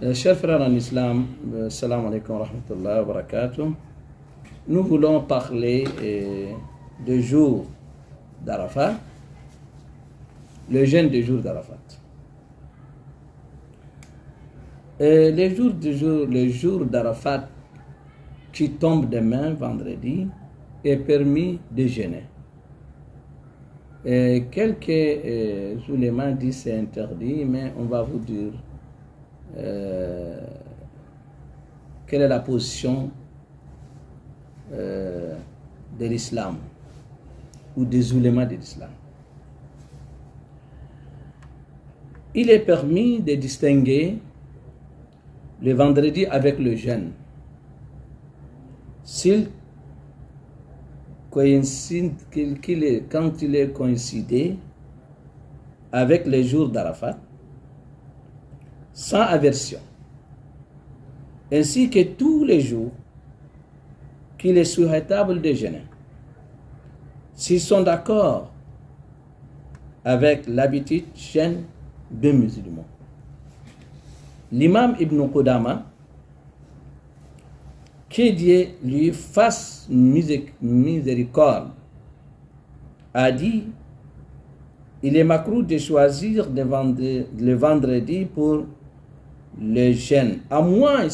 Chers frères en islam, salam alaikum wa rahmatullahi wa barakatuh. Nous voulons parler du jour d'Arafat, le jeûne du jour d'Arafat. Le jour d'Arafat qui tombe demain, vendredi, est permis de jeûner. Quelques oulémas disent c'est interdit, mais on va vous dire quelle est la position de l'islam ou des oulémas de l'islam. Il est permis de distinguer le vendredi avec le jeûne quand il est coïncidé avec les jours d'Arafat, sans aversion, ainsi que tous les jours qu'il est souhaitable de jeûner. S'ils sont d'accord avec l'habitude jeûne des musulmans. L'imam Ibn Qudama, que Dieu lui fasse miséricorde, a dit: il est makruh de choisir le vendredi pour le jeûne, à moins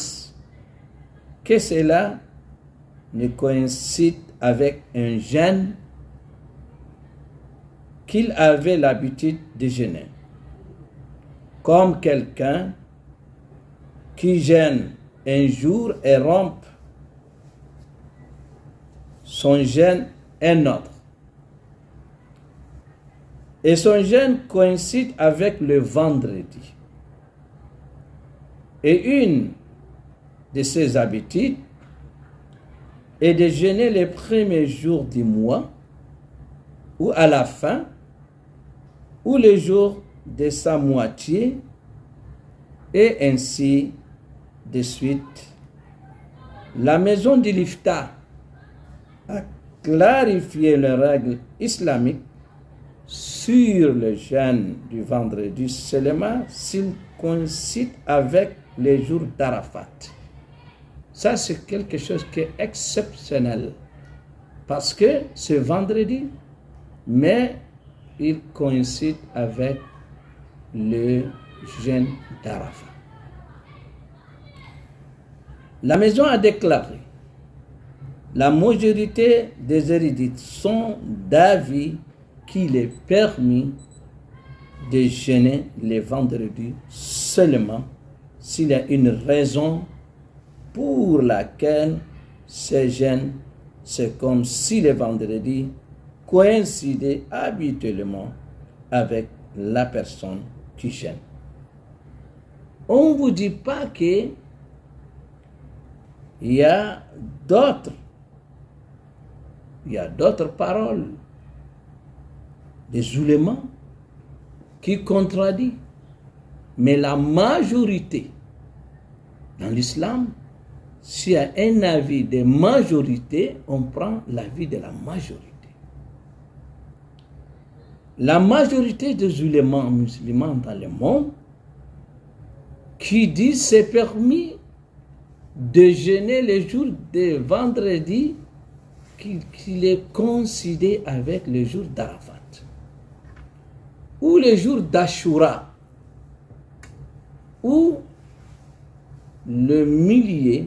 que cela ne coïncide avec un jeûne qu'il avait l'habitude de jeûner, comme quelqu'un qui jeûne un jour et rompt son jeûne un autre, et son jeûne coïncide avec le vendredi. Et une de ses habitudes est de jeûner les premiers jours du mois, ou à la fin, ou les jours de sa moitié, et ainsi de suite. La maison de l'Ifta a clarifié les règles islamiques sur le jeûne du vendredi seulement s'il coïncide avec les jours d'Arafat. Ça, c'est quelque chose qui est exceptionnel, parce que c'est vendredi, mais il coïncide avec le jeûne d'Arafat. La maison a déclaré: la majorité des érudites sont d'avis qu'il est permis de jeûner les vendredis seulement s'il y a une raison pour laquelle ce jeûne, c'est comme si le vendredi coïncidait habituellement avec la personne qui jeûne. On ne vous dit pas que il y a d'autres paroles des oulémas qui contredisent, mais la majorité dans l'islam, s'il y a un avis de majorité, on prend l'avis de la majorité. La majorité des oulémas musulmans dans le monde qui disent c'est permis de jeûner les jours de vendredi qu'il est coïncidé avec le jour d'Arafat, ou le jour d'Ashura, ou le milieu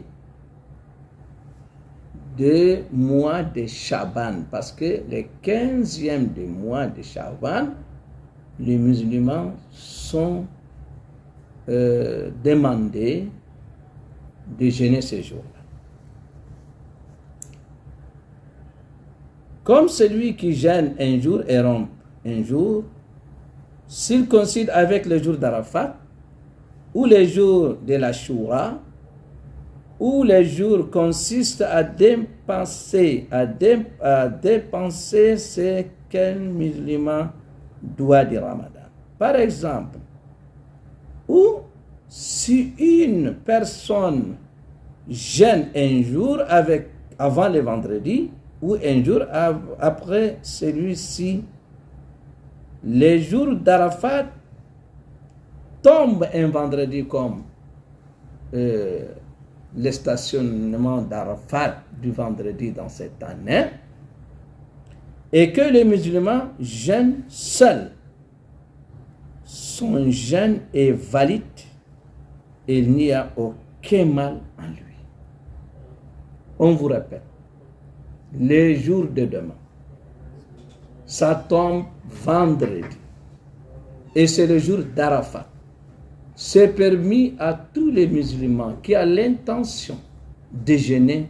de mois de Chaban, parce que le 15e du mois de Chaban, les musulmans sont demandés de jeûner ces jours-là. Comme celui qui jeûne un jour et rompt un jour, s'il coïncide avec le jour d'Arafat, ou les jours de la Shura, où les jours consistent à dépenser ce qu'un musulman doit du Ramadan. Par exemple, ou si une personne jeûne un jour avant le vendredi, ou un jour après celui-ci, les jours d'Arafat tombent un vendredi comme le stationnement d'Arafat du vendredi dans cette année, et que les musulmans jeûnent seuls. Son jeûne est valide et il n'y a aucun mal en lui. On vous répète, les jours de demain, ça tombe vendredi et c'est le jour d'Arafat. C'est permis à tous les musulmans qui ont l'intention de jeûner,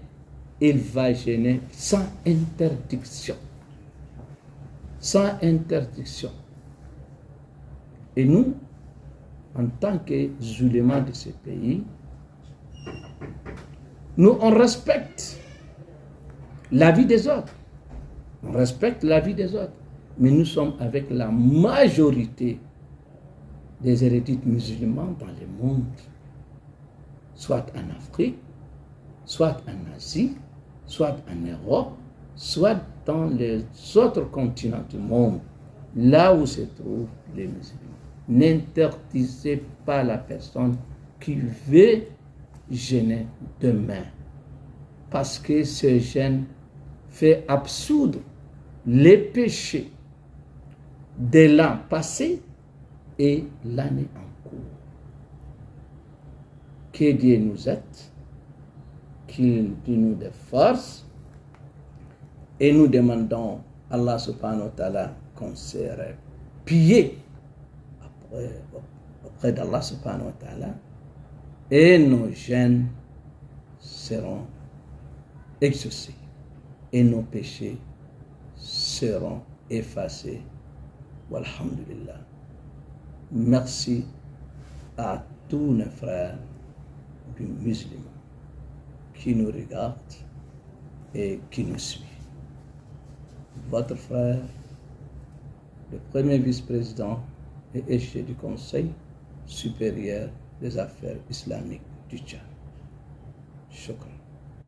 il va jeûner sans interdiction. Sans interdiction. Et nous, en tant que musulmans de ce pays, nous, on respecte la vie des autres. On respecte la vie des autres. Mais nous sommes avec la majorité des érudits musulmans dans le monde, soit en Afrique, soit en Asie, soit en Europe, soit dans les autres continents du monde, là où se trouvent les musulmans. N'interdisez pas la personne qui veut jeûner demain, parce que ce jeûne fait absoudre les péchés de l'an passé et l'année en cours. Que Dieu nous aide, qu'il nous dé force, et nous demandons à Allah subhanahu wa ta'ala qu'on serait pillé auprès d'Allah subhanahu wa ta'ala, et nos jeûnes seront exaucés et nos péchés seront effacés. Walhamdulillah. Merci à tous nos frères du musulman qui nous regardent et qui nous suivent. Votre frère, le premier vice-président et échec du Conseil supérieur des affaires islamiques du Tchad. Shukran.